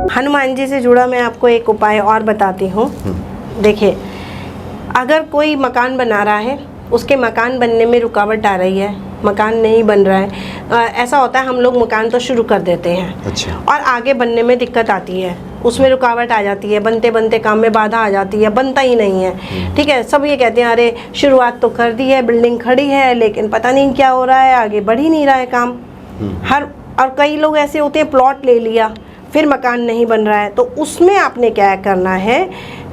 हनुमान जी से जुड़ा मैं आपको एक उपाय और बताती हूँ। देखिए, अगर कोई मकान बना रहा है, उसके मकान बनने में रुकावट आ रही है, मकान नहीं बन रहा है, ऐसा होता है हम लोग मकान तो शुरू कर देते हैं। अच्छा। और आगे बनने में दिक्कत आती है, उसमें रुकावट आ जाती है, बनते बनते काम में बाधा आ जाती है, बनता ही नहीं है। ठीक है, सब ये कहते हैं अरे शुरुआत तो कर दी है, बिल्डिंग खड़ी है, लेकिन पता नहीं क्या हो रहा है, आगे बढ़ ही नहीं रहा है काम। और कई लोग ऐसे होते हैं, प्लॉट ले लिया फिर मकान नहीं बन रहा है, तो उसमें आपने क्या करना है,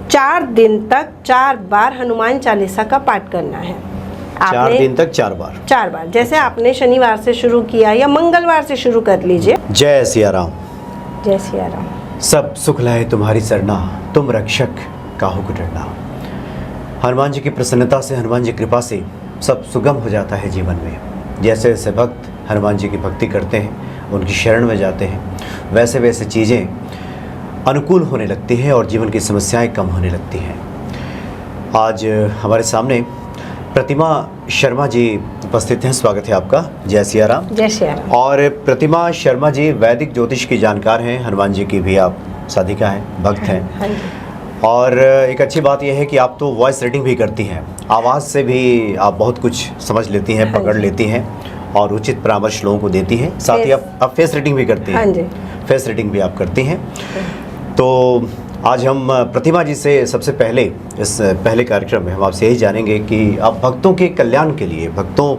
4 दिन तक 4 बार हनुमान चालीसा का पाठ करना है। 4 दिन तक 4 बार। जैसे आपने शनिवार से शुरू किया या मंगलवार से शुरू कर लीजिए। जय सिया राम। जय सिया राम। सब सुख लाए तुम्हारी सरना, तुम रक्षक काहू को डरना। हनुमान जी की प्रसन्नता से, हनुमान जी की कृपा से सब सुगम हो जाता है जीवन में। जैसे जैसे भक्त हनुमान जी की भक्ति करते हैं, उनकी शरण में जाते हैं, वैसे वैसे चीज़ें अनुकूल होने लगती हैं और जीवन की समस्याएं कम होने लगती हैं। आज हमारे सामने प्रतिमा शर्मा जी उपस्थित हैं। स्वागत है आपका। जय सिया राम। जय सिया राम। और प्रतिमा शर्मा जी वैदिक ज्योतिष की जानकार हैं, हनुमान जी की भी आप साधिका हैं, भक्त हैं। हाँ जी। और एक अच्छी बात यह है कि आप तो वॉइस रीडिंग भी करती हैं, आवाज़ से भी आप बहुत कुछ समझ लेती हैं, पकड़ लेती हैं और उचित परामर्श लोगों को देती हैं। साथ ही आप फेस रीडिंग भी करती हैं। हाँ जी। फेस रीडिंग भी आप करती हैं। तो आज हम प्रतिमा जी से सबसे पहले इस पहले कार्यक्रम में हम आपसे यही जानेंगे कि आप भक्तों के कल्याण के लिए, भक्तों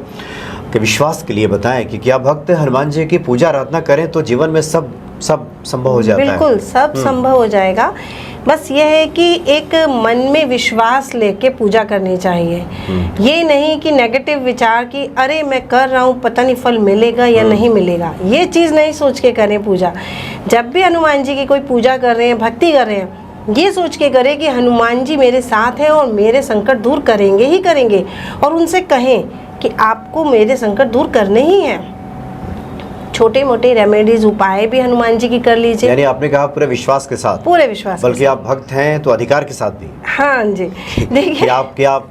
के विश्वास के लिए बताएं कि क्या भक्त हनुमान जी की पूजा आराधना करें तो जीवन में सब संभव हो जाता है। बिल्कुल सब संभव हो जाएगा। बस ये है कि एक मन में विश्वास लेके पूजा करनी चाहिए। ये नहीं कि नेगेटिव विचार कि अरे मैं कर रहा हूँ, पता नहीं फल मिलेगा या नहीं मिलेगा, ये चीज़ नहीं सोच के करें पूजा। जब भी हनुमान जी की कोई पूजा कर रहे हैं, भक्ति कर रहे हैं, ये सोच के करें कि हनुमान जी मेरे साथ हैं और मेरे संकट दूर करेंगे ही करेंगे। और उनसे कहें कि आपको मेरे संकट दूर करने ही हैं। छोटे मोटे रेमेडीज, उपाय भी हनुमान जी की कर लीजिए। यानी आपने कहा पूरे विश्वास के साथ। पूरे विश्वास, बल्कि आप भक्त हैं तो अधिकार के साथ भी। हाँ जी। देखिए, आप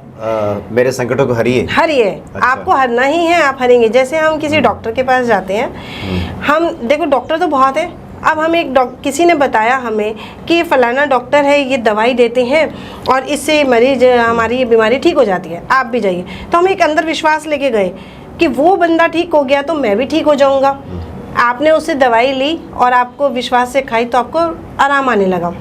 मेरे संकटों को हरिए। अच्छा। आपको हरना ही है, आप हरेंगे। जैसे हम किसी डॉक्टर के पास जाते हैं, हम देखो डॉक्टर तो बहुत है, अब हम किसी ने बताया हमें कि फलाना डॉक्टर है, ये दवाई देते हैं और इससे मरीज हमारी ये बीमारी ठीक हो जाती है, आप भी जाइए। तो हम एक अंदर विश्वास लेके गए कि वो बंदा ठीक हो गया तो मैं भी ठीक हो जाऊंगा। आपने उससे दवाई ली और आपको विश्वास से खाई तो आपको आराम आने लगा।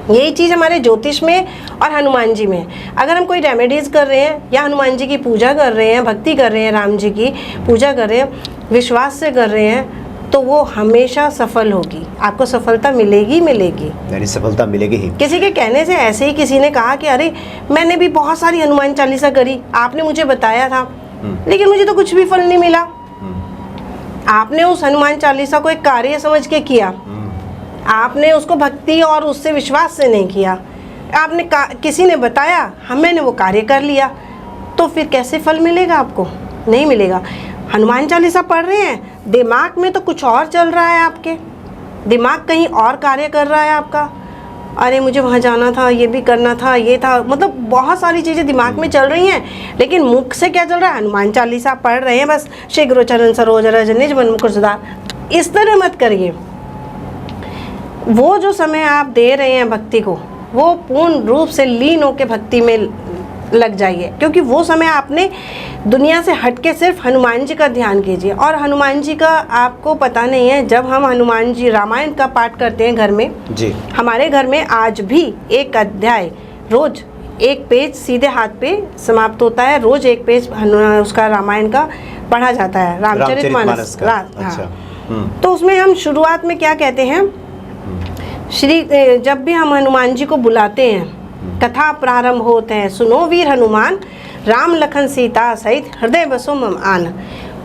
यही चीज़ हमारे ज्योतिष में और हनुमान जी में। अगर हम कोई रेमेडीज़ कर रहे हैं या हनुमान जी की पूजा कर रहे हैं, भक्ति कर रहे हैं, राम जी की पूजा कर रहे हैं, विश्वास से कर रहे हैं, तो वो हमेशा सफल होगी। आपको सफलता मिलेगी। यानी सफलता मिलेगी ही। किसी के कहने से, ऐसे ही किसी ने कहा कि अरे मैंने भी बहुत सारी हनुमान चालीसा करी, आपने मुझे बताया था, लेकिन मुझे तो कुछ भी फल नहीं मिला। आपने उस हनुमान चालीसा को एक कार्य समझ के किया, आपने उसको भक्ति और उससे विश्वास से नहीं किया। आपने किसी ने बताया, मैंने वो कार्य कर लिया, तो फिर कैसे फल मिलेगा आपको? नहीं मिलेगा। हनुमान चालीसा पढ़ रहे हैं, दिमाग में तो कुछ और चल रहा है, आपके दिमाग कहीं और कार्य कर रहा है आपका। अरे मुझे वहाँ जाना था, ये भी करना था, ये था, मतलब बहुत सारी चीज़ें दिमाग में चल रही हैं, लेकिन मुख से क्या चल रहा है? हनुमान चालीसा पढ़ रहे हैं बस। शीघ्र चरण सरोज रज निज मन मुकुर सुधार। इस तरह मत करिए। वो जो समय आप दे रहे हैं भक्ति को, वो पूर्ण रूप से लीन होकर भक्ति में लग जाइए, क्योंकि वो समय आपने दुनिया से हटके सिर्फ हनुमान जी का ध्यान कीजिए। और हनुमान जी का आपको पता नहीं है, जब हम हनुमान जी रामायण का पाठ करते हैं घर में जी, हमारे घर में आज भी एक अध्याय रोज एक पेज सीधे हाथ पे समाप्त होता है। रोज एक पेज उसका रामायण का पढ़ा जाता है, रामचरितमानस का। अच्छा। तो उसमें हम शुरुआत में क्या कहते हैं, जब भी हम हनुमान जी को बुलाते हैं, कथा प्रारंभ होते हैं, सुनो वीर हनुमान, राम लखन सीता सहित हृदय बसो मम आन।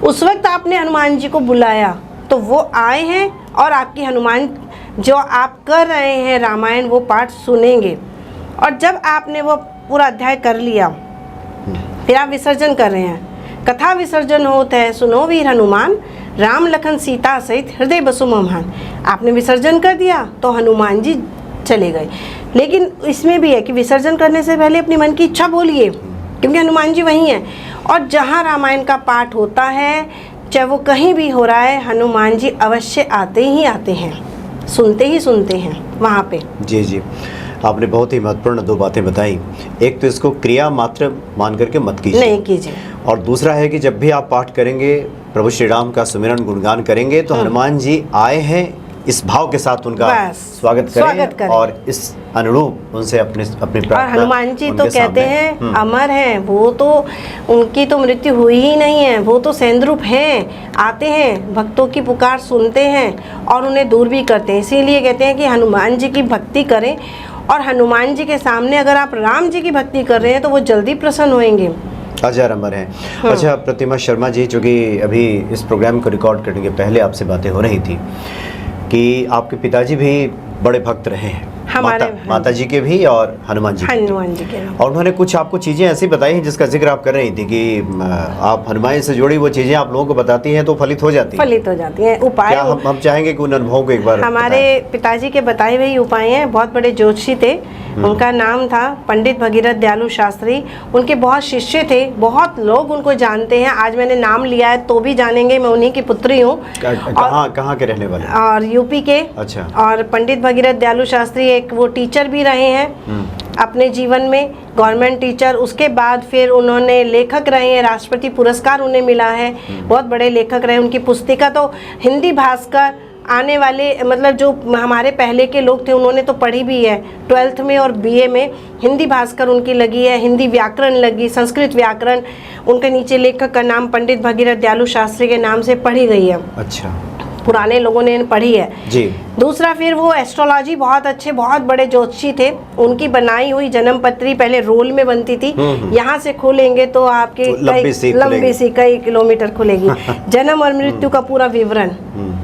उस वक्त आपने हनुमान जी को बुलाया तो वो आए हैं और आपकी हनुमान जो आप कर रहे हैं रामायण, वो पाठ सुनेंगे। और जब आपने वो पूरा अध्याय कर लिया, फिर आप विसर्जन कर रहे हैं। कथा विसर्जन होता है, सुनो वीर हनुमान, राम लखन सीता सहित हृदय बसो मम आन। आपने विसर्जन कर दिया तो हनुमान जी चले गए। लेकिन इसमें भी है कि विसर्जन करने से पहले अपनी मन की इच्छा बोलिए, क्योंकि हनुमान जी वहीं हैं। और जहाँ रामायण का पाठ होता है, चाहे वो कहीं भी हो रहा है, हनुमान जी अवश्य आते ही आते हैं। सुनते ही सुनते हैं वहाँ पे। जी जी, आपने बहुत ही महत्वपूर्ण 2 बातें बताई। एक तो इसको क्रिया मात्र मान करके मत कीजिए, नहीं कीजिए। और दूसरा है कि जब भी आप पाठ करेंगे, प्रभु श्री राम का सुमिरन गुणगान करेंगे, तो हनुमान जी आए हैं इस भाव के साथ उनका बस, स्वागत स्वागत करें। और इस अनुरूप उनसे अपनी और प्रार्थना हनुमान जी तो उनके कहते सामने। हैं अमर हैं, वो तो उनकी तो मृत्यु हुई ही नहीं है, वो तो सेंद्रूप हैं, आते हैं, भक्तों की पुकार सुनते हैं और उन्हें दूर भी करते हैं। इसीलिए कहते हैं कि हनुमान जी की भक्ति करें, और हनुमान जी के सामने अगर आप राम जी की भक्ति कर रहे हैं तो वो जल्दी प्रसन्न होएंगे। अजर अमर है। अच्छा प्रतिमा शर्मा जी, चूँकि अभी इस प्रोग्राम को रिकॉर्ड करने के पहले आपसे बातें हो रही थी कि आपके पिताजी भी बड़े भक्त रहे हैं, हमारे माता जी के भी और हनुमान जी के। और उन्होंने कुछ आपको चीज़ें ऐसी बताई हैं जिसका जिक्र आप कर रही थी कि आप हनुमान से जुड़ी वो चीज़ें आप लोगों को बताती हैं तो फलित हो जाती हैं। उपाय क्या हम चाहेंगे कि उन अनुभवों को एक बार हमारे पिताजी के बताए हुए उपाय हैं। बहुत बड़े ज्योतिषी थे, उनका नाम था पंडित भगीरथ दयालु शास्त्री। उनके बहुत शिष्य थे, बहुत लोग उनको जानते हैं। आज मैंने नाम लिया है तो भी जानेंगे, मैं उन्हीं की पुत्री हूँ। कहाँ के रहने वाले? और यूपी के। अच्छा। और पंडित भगीरथ दयालु शास्त्री एक वो टीचर भी रहे हैं अपने जीवन में, गवर्नमेंट टीचर। उसके बाद फिर उन्होंने लेखक रहे हैं, राष्ट्रपति पुरस्कार उन्हें मिला है, बहुत बड़े लेखक रहे। उनकी पुस्तिका तो हिंदी भास्कर आने वाले, मतलब जो हमारे पहले के लोग थे उन्होंने तो पढ़ी भी है, 12th में और BA में हिंदी भास्कर उनकी लगी है, हिंदी व्याकरण लगी, संस्कृत व्याकरण। उनके नीचे लेखक का नाम पंडित भगीरथ दयालु शास्त्री के नाम से पढ़ी गई है। अच्छा, पुराने लोगों ने पढ़ी है जी। दूसरा, फिर वो एस्ट्रोलॉजी बहुत अच्छे, बहुत बड़े ज्योतिषी थे। उनकी बनाई हुई जन्म पत्री पहले रोल में बनती थी, यहाँ से खोलेंगे तो आपके लंबी सी कई किलोमीटर खुलेगी। जन्म और मृत्यु का पूरा विवरण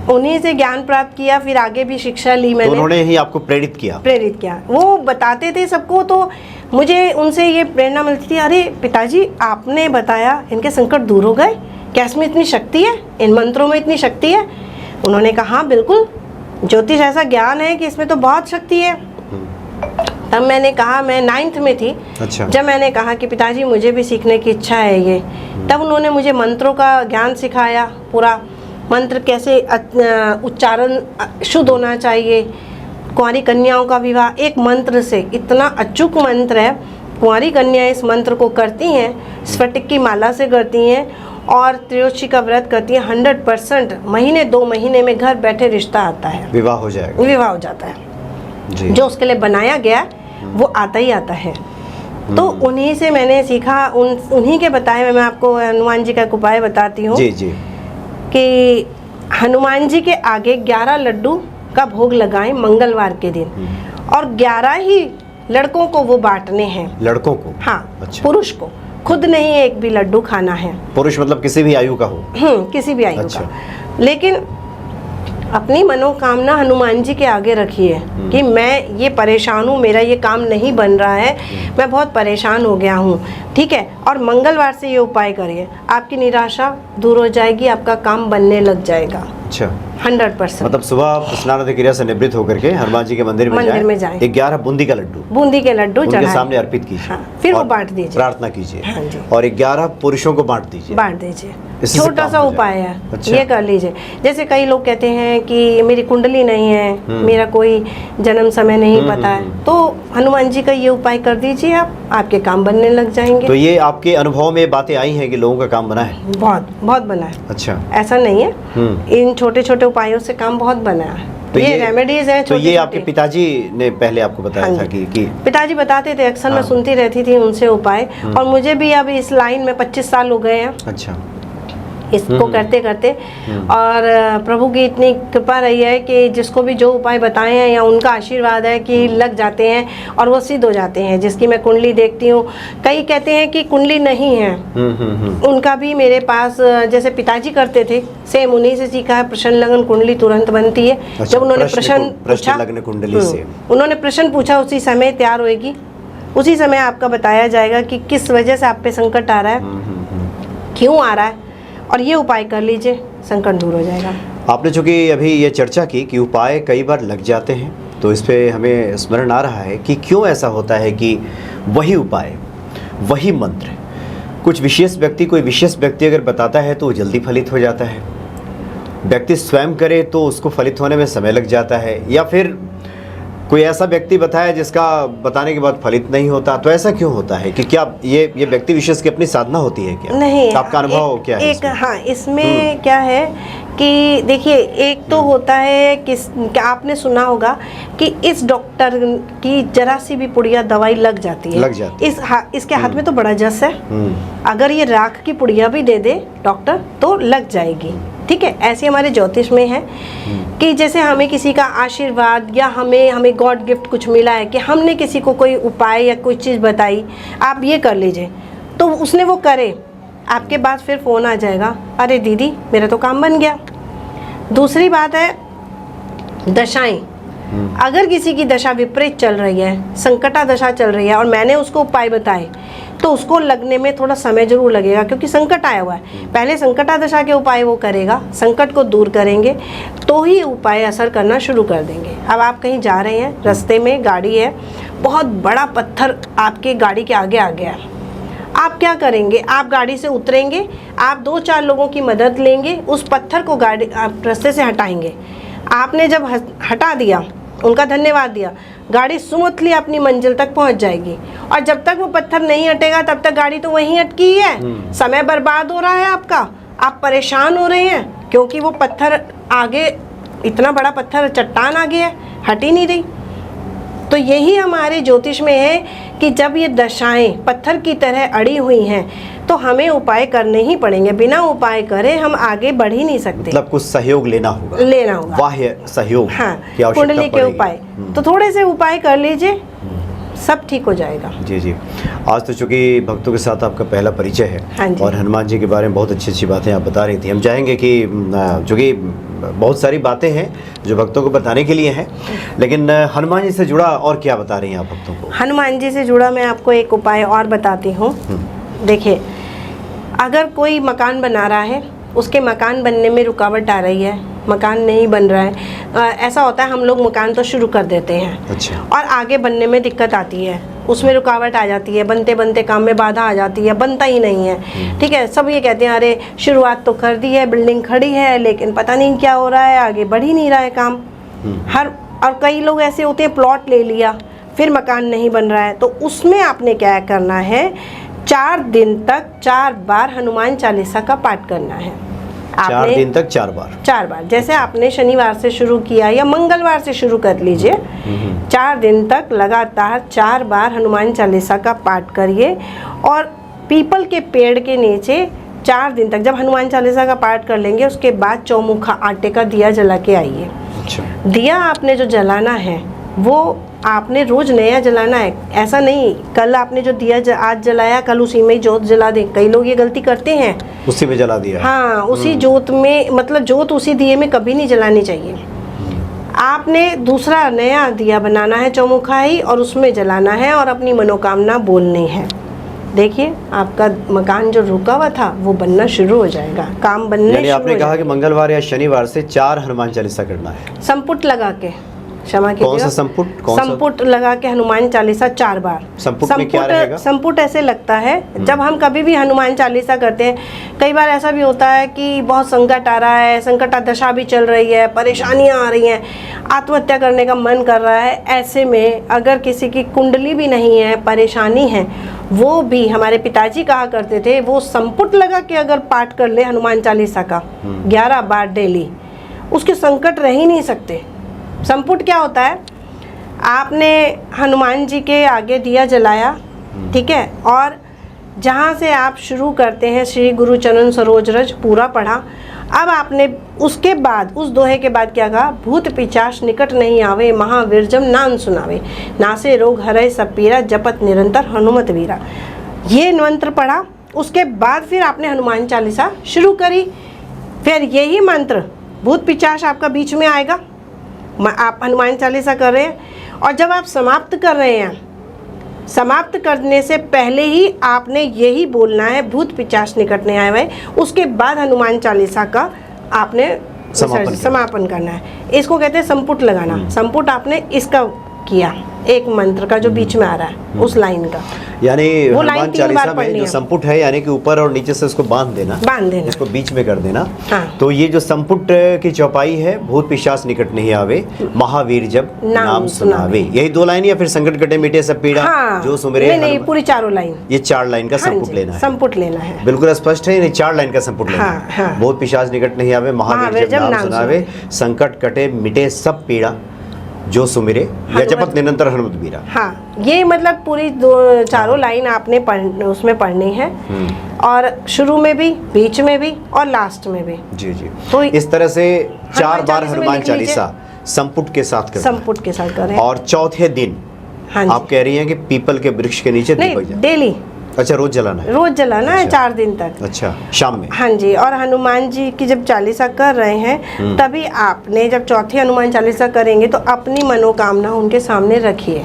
उन्हीं से ज्ञान प्राप्त किया, फिर आगे भी शिक्षा ली मैंने। तो उन्होंने ही आपको प्रेरित किया। वो बताते थे सबको, तो मुझे उनसे ये प्रेरणा मिलती थी, अरे पिताजी आपने बताया इनके संकट दूर हो गए, क्या इसमें इतनी शक्ति है, इन मंत्रों में इतनी शक्ति है? उन्होंने कहा हाँ बिल्कुल, ज्योतिष ऐसा ज्ञान है कि इसमें तो बहुत शक्ति है। तब मैंने कहा, मैं 9th में थी। अच्छा। जब मैंने कहा कि पिताजी मुझे भी सीखने की इच्छा है ये, तब उन्होंने मुझे मंत्रों का ज्ञान सिखाया, पूरा मंत्र कैसे उच्चारण शुद्ध होना चाहिए। कुंवारी कन्याओं का विवाह एक मंत्र से, इतना अचूक मंत्र है। कुंवारी कन्याएं इस मंत्र को करती हैं, स्फटिक की माला से करती हैं और त्रयोदशी का व्रत करती हैं। 100% महीने 2 महीने में घर बैठे रिश्ता आता है, विवाह हो जाएगा, विवाह हो जाता है जी। जो उसके लिए बनाया गया वो आता ही आता है। तो उन्हीं से मैंने सीखा, उन्हीं के बताए हुए मैं आपको हनुमान जी का एक उपाय बताती हूँ। जी जी। कि हनुमान जी के आगे 11 लड्डू का भोग लगाएं मंगलवार के दिन, और 11 ही लड़कों को वो बांटने हैं। लड़कों को? हाँ। अच्छा। पुरुष को खुद नहीं एक भी लड्डू खाना है। पुरुष मतलब किसी भी आयु का हो? किसी भी आयु अच्छा। का। लेकिन अपनी मनोकामना हनुमान जी के आगे रखिए कि मैं ये परेशान हूँ, मेरा ये काम नहीं बन रहा है, मैं बहुत परेशान हो गया हूँ, ठीक है। और मंगलवार से ये उपाय करिए, आपकी निराशा दूर हो जाएगी, आपका काम बनने लग जाएगा। अच्छा, 100%। मतलब सुबह स्नान आदि क्रिया से निवृत्त होकर के हनुमान जी के मंदिर में जाएं। 11 बूंदी के लड्डू उनके सामने अर्पित कीजिए। हाँ, फिर वो बांट दीजिए, प्रार्थना कीजिए। हाँ जी। और 11 पुरुषों को बांट दीजिए। छोटा सा उपाय है। अच्छा। ये कर लीजिए। जैसे कई लोग कहते हैं कि मेरी कुंडली नहीं है, मेरा कोई जन्म समय नहीं पता है, तो हनुमान जी का ये उपाय कर दीजिए, आपके काम बनने लग जाएंगे। तो ये आपके अनुभव में बातें आई हैं कि लोगों का काम बना है? बहुत बना है। अच्छा, ऐसा नहीं है, इन छोटे छोटे उपायों से काम बहुत बना है। तो ये रेमेडीज है। तो ये आपके पिताजी ने पहले आपको बताया था कि पिताजी बताते थे अक्सर। मैं सुनती रहती थी उनसे उपाय, और मुझे भी अब इस लाइन में 25 साल हो गए हैं। अच्छा। इसको करते करते, और प्रभु की इतनी कृपा रही है कि जिसको भी जो उपाय बताए हैं या उनका आशीर्वाद है कि लग जाते हैं और वो सिद्ध हो जाते हैं। जिसकी मैं कुंडली देखती हूँ, कई कहते हैं कि कुंडली नहीं है, उनका भी मेरे पास, जैसे पिताजी करते थे, सेम उन्हीं से सीखा है। प्रश्न लगन कुंडली तुरंत बनती है। अच्छा, जब उन्होंने प्रश्न पूछा, लग्न कुंडली से उन्होंने प्रश्न पूछा, उसी समय तैयार होएगी, उसी समय आपका बताया जाएगा कि किस वजह से आप पे संकट आ रहा है, क्यों आ रहा है, और ये उपाय कर लीजिए, संकट दूर हो जाएगा। आपने चूँकि अभी ये चर्चा की कि उपाय कई बार लग जाते हैं, तो इस पे हमें स्मरण आ रहा है कि क्यों ऐसा होता है कि वही उपाय, वही मंत्र कोई विशेष व्यक्ति अगर बताता है तो वो जल्दी फलित हो जाता है, व्यक्ति स्वयं करे तो उसको फलित होने में समय लग जाता है, या फिर कोई ऐसा व्यक्ति बताया जिसका बताने के बाद फलित नहीं होता, तो ऐसा क्यों होता है? कि क्या ये व्यक्ति विशेष की अपनी साधना होती है क्या? नहीं, आपका अनुभव क्या है इसमें? हाँ, इसमें क्या है कि देखिए, एक तो होता है कि आपने सुना होगा कि इस डॉक्टर की जरा सी भी पुड़िया दवाई लग जाती है, इसके हाथ में तो बड़ा जस है, अगर ये राख की पुड़िया भी दे दे डॉक्टर तो लग जाएगी। ठीक है, ऐसे हमारे ज्योतिष में है कि जैसे हमें किसी का आशीर्वाद या हमें गॉड गिफ्ट कुछ मिला है कि हमने किसी को कोई उपाय या कोई चीज़ बताई, आप ये कर लीजिए, तो उसने वो करे, आपके पास फिर फ़ोन आ जाएगा, अरे दीदी मेरा तो काम बन गया। दूसरी बात है दशाएं, अगर किसी की दशा विपरीत चल रही है, संकटा दशा चल रही है और मैंने उसको उपाय बताए, तो उसको लगने में थोड़ा समय जरूर लगेगा, क्योंकि संकट आया हुआ है। पहले संकटा दशा के उपाय वो करेगा, संकट को दूर करेंगे तो ही उपाय असर करना शुरू कर देंगे। अब आप कहीं जा रहे हैं, रास्ते में गाड़ी है, बहुत बड़ा पत्थर आपके गाड़ी के आगे आ गया, आप क्या करेंगे? आप गाड़ी से उतरेंगे, आप 2-4 लोगों की मदद लेंगे, उस पत्थर को गाड़ी आप रास्ते से हटाएंगे। आपने जब हटा दिया, उनका धन्यवाद दिया, गाड़ी स्मूथली अपनी मंजिल तक पहुंच जाएगी। और जब तक वो पत्थर नहीं हटेगा तब तक गाड़ी तो वहीं अटकी ही है, समय बर्बाद हो रहा है आपका, आप परेशान हो रहे हैं क्योंकि वो पत्थर आगे, इतना बड़ा पत्थर, चट्टान आगे है, हट ही नहीं रही। तो यही हमारे ज्योतिष में है कि जब ये दशाएं पत्थर की तरह अड़ी हुई हैं तो हमें उपाय करने ही पड़ेंगे, बिना उपाय करे हम आगे बढ़ ही नहीं सकते। मतलब कुछ सहयोग लेना होगा, बाह्य सहयोग। हाँ, कुंडली के उपाय, तो थोड़े से उपाय कर लीजिए, सब ठीक हो जाएगा। जी जी। आज तो चूंकि भक्तों के साथ आपका पहला परिचय है, हाँ, और हनुमान जी के बारे में बहुत अच्छी अच्छी बातें आप बता रही थी। हम चाहेंगे कि चूँकि बहुत सारी बातें हैं जो भक्तों को बताने के लिए हैं, लेकिन हनुमान जी से जुड़ा और क्या बता रही हैं आप भक्तों को? हनुमान जी से जुड़ा मैं आपको एक उपाय और बताती हूँ। देखिए, अगर कोई मकान बना रहा है, उसके मकान बनने में रुकावट आ रही है, मकान नहीं बन रहा है, ऐसा होता है हम लोग मकान तो शुरू कर देते हैं, अच्छा, और आगे बनने में दिक्कत आती है, उसमें रुकावट आ जाती है, बनते बनते काम में बाधा आ जाती है, बनता ही नहीं है। ठीक है, सब ये कहते हैं अरे शुरुआत तो कर दी है, बिल्डिंग खड़ी है, लेकिन पता नहीं क्या हो रहा है, आगे बढ़ ही नहीं रहा है काम। और कई लोग ऐसे होते हैं, प्लॉट ले लिया फिर मकान नहीं बन रहा है, तो उसमें आपने क्या करना है, 4 दिन तक 4 बार हनुमान चालीसा का पाठ करना है। 4 दिन तक 4 बार। जैसे आपने शनिवार से शुरू किया या मंगलवार से शुरू कर लीजिए, 4 दिन तक लगातार 4 बार हनुमान चालीसा का पाठ करिए, और पीपल के पेड़ के नीचे 4 दिन तक, जब हनुमान चालीसा का पाठ कर लेंगे उसके बाद चौमुखा आटे का दिया जला के आइए। अच्छा। दिया आपने जो जलाना है वो आपने रोज नया जलाना है, ऐसा नहीं कल आपने जो दिया आज जलाया कल उसी में जोत जला दें। कई लोग ये गलती करते हैं, उसी में जला दिया। हाँ, उसी जोत में, मतलब जोत उसी दिए में कभी नहीं जलानी चाहिए। आपने दूसरा नया दिया बनाना है चौमुखाई, और उसमें जलाना है और अपनी मनोकामना बोलनी है। देखिए, आपका मकान जो रुका हुआ था वो बनना शुरू हो जाएगा, काम बनने शुरू हो जाएगा। आपने कहा कि मंगलवार या शनिवार से 4 हनुमान चालीसा करना है, संपुट लगा के, क्षमा कीजिएगा, कौन सा संपुट? संपुट लगा के हनुमान चालीसा 4 बार। संपुट में क्या रहेगा? संपुट ऐसे लगता है, जब हम कभी भी हनुमान चालीसा करते हैं, कई बार ऐसा भी होता है कि बहुत संकट आ रहा है, संकट दशा भी चल रही है, परेशानियां आ रही हैं, आत्महत्या करने का मन कर रहा है। ऐसे में अगर किसी की कुंडली भी नहीं है, परेशानी है, वो भी, हमारे पिताजी कहा करते थे, वो संपुट लगा के अगर पाठ कर ले हनुमान चालीसा का 11 बार डेली, उसके संकट रह ही नहीं सकते। संपुट क्या होता है, आपने हनुमान जी के आगे दिया जलाया, ठीक है, और जहाँ से आप शुरू करते हैं श्री गुरु चरण सरोज रज पूरा पढ़ा। अब आपने उसके बाद, उस दोहे के बाद क्या कहा, भूत पिचाश निकट नहीं आवे, महावीरजम नाम सुनावे, नासे रोग हरै सब पीरा, जपत निरंतर हनुमत वीरा। ये मंत्र पढ़ा, उसके बाद फिर आपने हनुमान चालीसा शुरू करी। फिर यही मंत्र, भूत पिचाश आपका बीच में आएगा, आप हनुमान चालीसा कर रहे हैं, और जब आप समाप्त कर रहे हैं, समाप्त करने से पहले ही आपने यही बोलना है, भूत पिचाश निकट नहीं आए हुए। उसके बाद हनुमान चालीसा का आपने समापन करना है। इसको कहते हैं संपुट लगाना। संपुट आपने इसका किया, एक मंत्र का जो बीच में आ रहा है उस लाइन का, यानी वो लाइन हनुमान 3 चालीसा बार में पढ़नी जो है। संपुट है यानी कि ऊपर और नीचे से उसको बांध देना, इसको बीच में कर देना। हाँ। तो ये जो संपुट की चौपाई है, भूत पिशाच निकट नहीं आवे, महावीर जब नाम सुनावे, यही 2 लाइन या फिर संकट कटे मिटे सब पीड़ा हाँ, जो सुमिरे नहीं हनुमान? पूरी 4 लाइन, ये 4 लाइन का हाँ संपुट जी, लेना है, संपुट लेना है, बिल्कुल स्पष्ट है, 4 लाइन का संपुट लेना हाँ, है। हाँ। भूत पिशाच निकट नहीं आवे, महावीर जब नाम सुनावे, संकट कटे मिटे सब पीड़ा जो सुमिरे, या जपत निरंतर हनुमत बीरा। हाँ, ये मतलब पूरी 4 लाइन आपने उसमें पढ़नी है, और शुरू में भी, बीच में भी और लास्ट में भी। जी जी। तो इस तरह से 4 बार में हनुमान लिख लीजिए। चालीसा संपुट के साथ करें, संपुट के साथ करें। और चौथे दिन हाँ जी। आप कह रही हैं कि पीपल के वृक्ष के नीचे नहीं, दीपक जला, डेली अच्छा रोज जलाना है, रोज जलाना है अच्छा। 4 दिन तक। अच्छा, शाम में। हाँ जी, और हनुमान जी की जब चालीसा कर रहे हैं तभी आपने जब चौथी हनुमान चालीसा करेंगे तो अपनी मनोकामना उनके सामने रखिए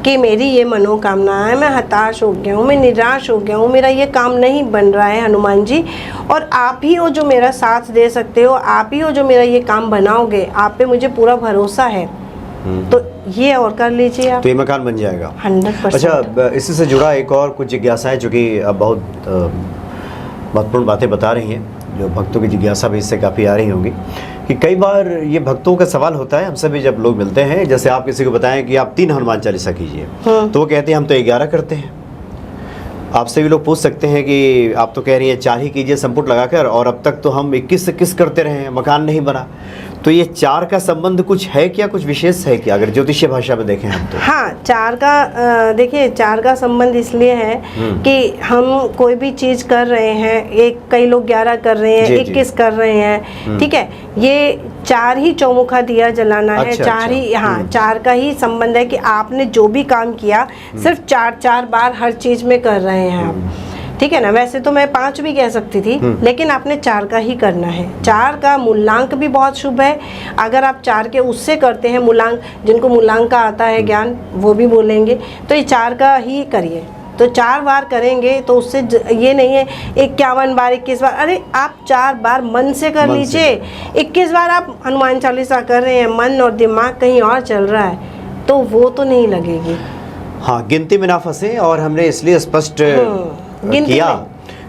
कि मेरी ये मनोकामना है, मैं हताश हो गया हूँ, मैं निराश हो गया हूँ, मेरा ये काम नहीं बन रहा है हनुमान जी, और आप ही हो जो मेरा साथ दे सकते हो, आप ही हो जो मेरा ये काम बनाओगे, आप पे मुझे पूरा भरोसा है। तो ये और कर लीजिए आप, तो ये मकान बन जाएगा 100%। अच्छा, इसी से जुड़ा एक और कुछ जिज्ञासाएं जो कि अब बहुत महत्वपूर्ण बातें बता रही हैं, जो भक्तों की जिज्ञासा भी इससे काफ़ी आ रही होंगी, कि कई बार ये भक्तों का सवाल होता है हमसे भी जब लोग मिलते हैं, जैसे आप किसी को बताएं कि आप 3 हनुमान चालीसा कीजिए, तो वो कहते हैं हम तो 11 करते हैं। आपसे भी लोग पूछ सकते हैं कि आप तो कह रही हैं 4 ही कीजिए संपुट लगाकर, और अब तक तो हम 21 से 21 करते रहे हैं, मकान नहीं बना। तो ये 4 का संबंध कुछ है क्या, कुछ विशेष है क्या, अगर ज्योतिषीय भाषा में देखें हम तो? हाँ, 4 का देखिए 4 का संबंध इसलिए है कि हम कोई भी चीज कर रहे हैं, कई लोग 11 कर रहे हैं, 21 कर रहे हैं, ठीक है, ये 4 ही चौमुखा दिया जलाना है, 4 ही, हाँ 4 का ही संबंध है कि आपने जो भी काम किया सिर्फ 4 बार हर चीज में कर रहे हैं आप, ठीक है ना। वैसे तो मैं 5 भी कह सकती थी, लेकिन आपने 4 का ही करना है। 4 का मूलांक भी बहुत शुभ है, अगर आप 4 के उससे करते हैं मूलांक, जिनको मूलांक का आता है ज्ञान वो भी बोलेंगे, तो ये 4 का ही करिए। तो 4 बार करेंगे तो उससे ये नहीं है 51 बार 21 बार, अरे आप 4 बार मन से कर लीजिए। 21 बार आप हनुमान चालीसा कर रहे हैं, मन और दिमाग कहीं और चल रहा है, तो वो तो नहीं लगेगी। हाँ, गिनती में ना फंसे, और हमने इसलिए स्पष्ट किया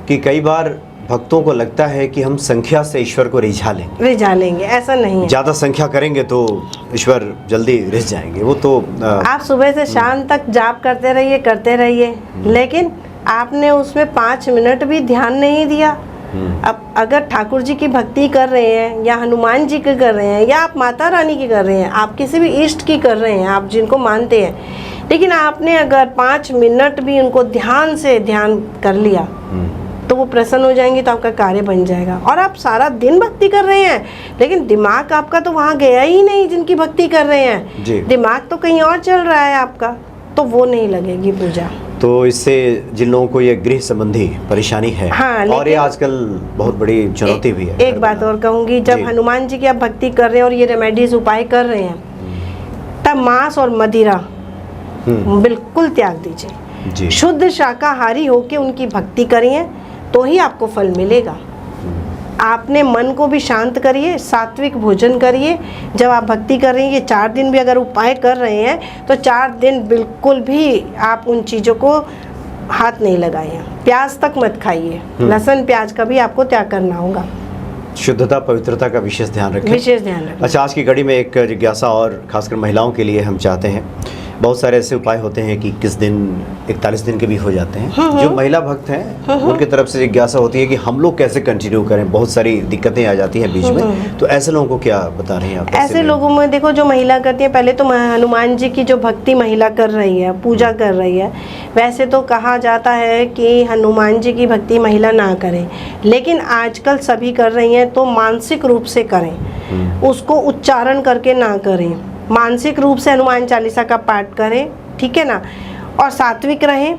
कि कई बार भक्तों को लगता है कि हम संख्या से ईश्वर को रिझा लेंगे, ऐसा नहीं है। ज़्यादा संख्या करेंगे तो ईश्वर जल्दी रिझ जाएंगे, वो तो आप सुबह से शाम तक जाप करते रहिए, लेकिन आपने उसमें 5 मिनट भी ध्यान नहीं दिया। अब अगर ठाकुर जी की भक्ति कर रहे हैं, या हनुमान जी की कर रहे हैं, या आप माता रानी की कर रहे हैं, आप किसी भी इष्ट की कर रहे हैं, आप जिनको मानते हैं, लेकिन आपने अगर 5 मिनट भी उनको ध्यान से ध्यान कर लिया तो वो प्रसन्न हो जाएंगे, तो आपका कार्य बन जाएगा। और आप सारा दिन भक्ति कर रहे हैं, लेकिन दिमाग आपका तो वहाँ गया ही नहीं जिनकी भक्ति कर रहे हैं, दिमाग तो कहीं और चल रहा है आपका, तो वो नहीं लगेगी पूजा। तो इससे जिन लोगों को ये गृह संबंधी परेशानी है, हाँ, और ये आजकल बहुत बड़ी चुनौती भी है। एक बात और कहूँगी, जब हनुमान जी की आप भक्ति कर रहे हैं और ये रेमेडीज उपाय कर रहे हैं, तब मांस और मदिरा बिल्कुल त्याग दीजिए, शुद्ध शाकाहारी होके उनकी भक्ति करिए, तो ही आपको फल मिलेगा। आपने मन को भी शांत करिए, सात्विक भोजन करिए। जब आप भक्ति कर रही हैं, ये 4 दिन भी अगर उपाय कर रहे हैं, तो 4 दिन बिल्कुल भी आप उन चीज़ों को हाथ नहीं लगाइए। प्याज तक मत खाइए, लहसुन प्याज का भी आपको त्याग करना होगा। शुद्धता पवित्रता का विशेष ध्यान रखें। अच्छा, आज की घड़ी में एक जिज्ञासा और खासकर महिलाओं के लिए हम चाहते हैं, बहुत सारे ऐसे उपाय होते हैं कि किस दिन 41 दिन के भी हो जाते हैं, जो महिला भक्त हैं उनकी तरफ से जिज्ञासा होती है कि हम लोग कैसे कंटिन्यू करें, बहुत सारी दिक्कतें आ जाती हैं बीच में, तो ऐसे लोगों को क्या बता रहे हैं आप? ऐसे लोगों में देखो, जो महिला करती है, पहले तो हनुमान जी की जो भक्ति महिला कर रही है, पूजा कर रही है, वैसे तो कहा जाता है कि हनुमान जी की भक्ति महिला ना करें, लेकिन आजकल सभी कर रही हैं, तो मानसिक रूप से करें, उसको उच्चारण करके ना करें, मानसिक रूप से हनुमान चालीसा का पाठ करें, ठीक है ना, और सात्विक रहें,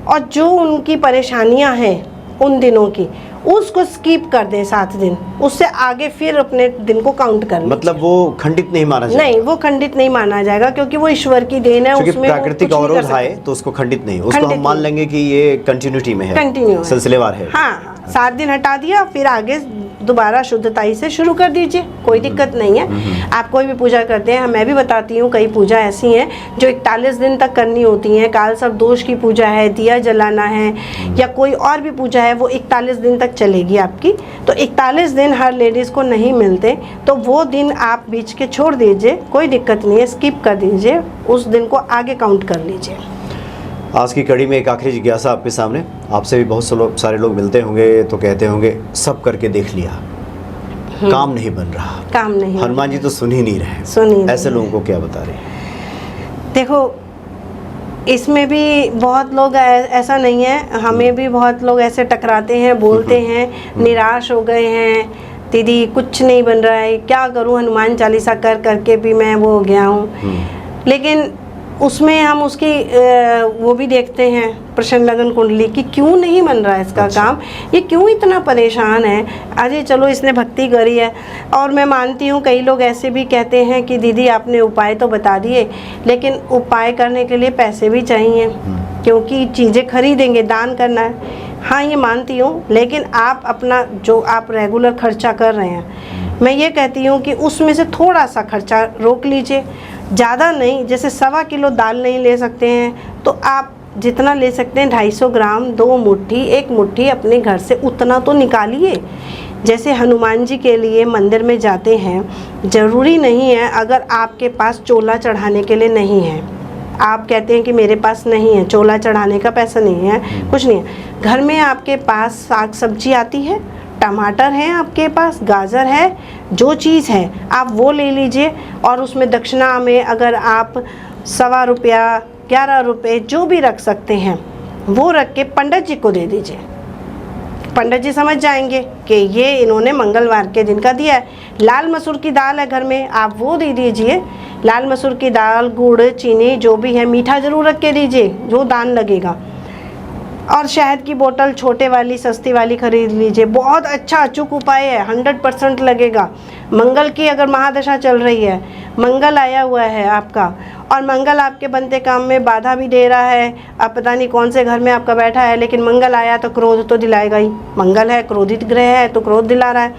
और जो उनकी परेशानियां हैं उन दिनों की, उसको स्किप कर दें 7 दिन, उससे आगे फिर अपने दिन को काउंट कर लें। मतलब वो खंडित नहीं माना जाएगा? नहीं, वो खंडित नहीं माना जाएगा, क्योंकि वो ईश्वर की देन है, उसमें प्राकृतिक अवरोध आए तो उसको खंडित नहीं, उसको हम मान लेंगे कि ये कंटिन्यूटी में है, सिलसिलेवार है। हाँ, 7 दिन हटा दिया, फिर आगे दोबारा शुद्धताई से शुरू कर दीजिए, कोई दिक्कत नहीं है। आप कोई भी पूजा करते हैं, मैं भी बताती हूँ, कई पूजा ऐसी हैं जो 41 दिन तक करनी होती हैं। काल सर्प दोष की पूजा है, दिया जलाना है, या कोई और भी पूजा है, वो 41 दिन तक चलेगी आपकी। तो 41 दिन हर लेडीज़ को नहीं मिलते, तो वो दिन आप बीच के छोड़ दीजिए, कोई दिक्कत नहीं है, स्किप कर दीजिए, उस दिन को आगे काउंट कर लीजिए। आज की कड़ी में एक आखिरी जिज्ञासा आपके सामने, आपसे भी बहुत सारे लोग मिलते होंगे तो कहते होंगे सब करके देख लिया, काम नहीं बन रहा, काम नहीं, हनुमान जी तो सुन ही नहीं रहे, ऐसे लोगों को क्या बता रहे हैं? देखो, इसमें भी बहुत लोग ऐसा नहीं है, हमें भी बहुत लोग ऐसे टकराते हैं, बोलते हैं, निराश हो गए हैं, दीदी कुछ नहीं बन रहा है, क्या करूं, हनुमान चालीसा कर करके भी मैं वो हो गया हूं। लेकिन उसमें हम उसकी वो भी देखते हैं प्रश्न लगन कुंडली की, क्यों नहीं बन रहा है इसका काम, ये क्यों इतना परेशान है। अरे चलो इसने भक्ति करी है, और मैं मानती हूँ कई लोग ऐसे भी कहते हैं कि दीदी आपने उपाय तो बता दिए, लेकिन उपाय करने के लिए पैसे भी चाहिए, क्योंकि चीज़ें खरीदेंगे, दान करना है। हाँ, ये मानती हूँ, लेकिन आप अपना जो आप रेगुलर खर्चा कर रहे हैं, मैं ये कहती हूँ कि उसमें से थोड़ा सा खर्चा रोक लीजिए, ज़्यादा नहीं। जैसे 1.25 किलो दाल नहीं ले सकते हैं तो आप जितना ले सकते हैं 250 ग्राम, 2 मुट्ठी, 1 मुट्ठी अपने घर से उतना तो निकालिए। जैसे हनुमान जी के लिए मंदिर में जाते हैं, ज़रूरी नहीं है अगर आपके पास चोला चढ़ाने के लिए नहीं है, आप कहते हैं कि मेरे पास नहीं है, चोला चढ़ाने का पैसा नहीं है, कुछ नहीं है, घर में आपके पास साग सब्जी आती है, टमाटर है आपके पास, गाजर है, जो चीज़ है आप वो ले लीजिए, और उसमें दक्षिणा में अगर आप 1.25 रुपया, 11 रुपये जो भी रख सकते हैं वो रख के पंडित जी को दे दीजिए। पंडित जी समझ जाएंगे कि ये इन्होंने मंगलवार के दिन का दिया है। लाल मसूर की दाल है घर में, आप वो दे दीजिए, लाल मसूर की दाल, गुड़, चीनी जो भी है, मीठा ज़रूर रख के दीजिए जो दान लगेगा। और शहद की बोतल छोटे वाली सस्ती वाली खरीद लीजिए, बहुत अच्छा अचूक उपाय है, 100% लगेगा। मंगल की अगर महादशा चल रही है, मंगल आया हुआ है आपका, और मंगल आपके बनते काम में बाधा भी दे रहा है, अब पता नहीं कौन से घर में आपका बैठा है, लेकिन मंगल आया तो क्रोध तो दिलाएगा ही, मंगल है, क्रोधित ग्रह है तो क्रोध दिला रहा है।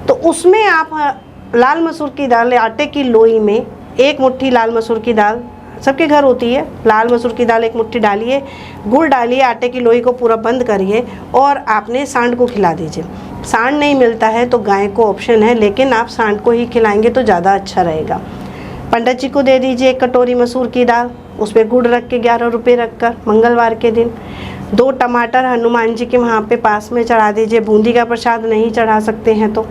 तो उसमें आप लाल मसूर की दाल, आटे की लोई में 1 मुट्ठी लाल मसूर की दाल, सबके घर होती है, लाल मसूर की दाल 1 मुट्ठी डालिए, गुड़ डालिए, आटे की लोई को पूरा बंद करिए, और आपने सांड को खिला दीजिए। सांड नहीं मिलता है तो गाय को ऑप्शन है, लेकिन आप सांड को ही खिलाएंगे तो ज़्यादा अच्छा रहेगा। पंडित जी को दे दीजिए 1 कटोरी मसूर की दाल, उस पर गुड़ रख के 11 रुपये रख कर मंगलवार के दिन। 2 टमाटर हनुमान जी के वहाँ पे पास में चढ़ा दीजिए, बूंदी का प्रसाद नहीं चढ़ा सकते हैं तो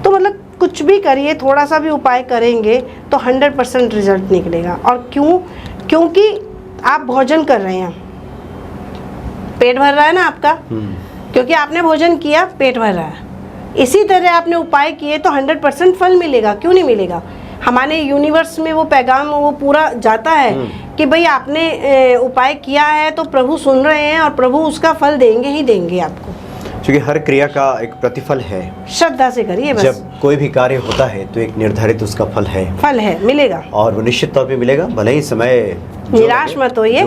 मतलब कुछ भी करिए, थोड़ा सा भी उपाय करेंगे तो 100% रिजल्ट निकलेगा। और क्योंकि आप भोजन कर रहे हैं, पेट भर रहा है ना आपका, क्योंकि आपने भोजन किया, पेट भर रहा है। इसी तरह आपने उपाय किए तो 100% फल मिलेगा, क्यों नहीं मिलेगा। हमारे यूनिवर्स में वो पैगाम वो पूरा जाता है कि भाई आपने उपाय किया है तो प्रभु सुन रहे हैं, और प्रभु उसका फल देंगे ही देंगे आपको, क्योंकि हर क्रिया का एक प्रतिफल है। श्रद्धा से करिए बस। जब कोई भी कार्य होता है तो एक निर्धारित उसका फल है, मिलेगा, और वो निश्चित तौर पे मिलेगा, भले ही समय निराश मत होइए,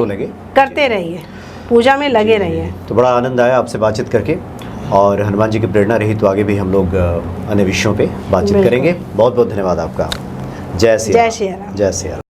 करते रहिए, पूजा में लगे रहिए। तो बड़ा आनंद आया आपसे बातचीत करके, और हनुमान जी की प्रेरणा रही तो आगे भी हम लोग अन्य विषयों पे बातचीत करेंगे। बहुत बहुत धन्यवाद आपका। जय श्री राम। जय श्री राम। जय श्री राम।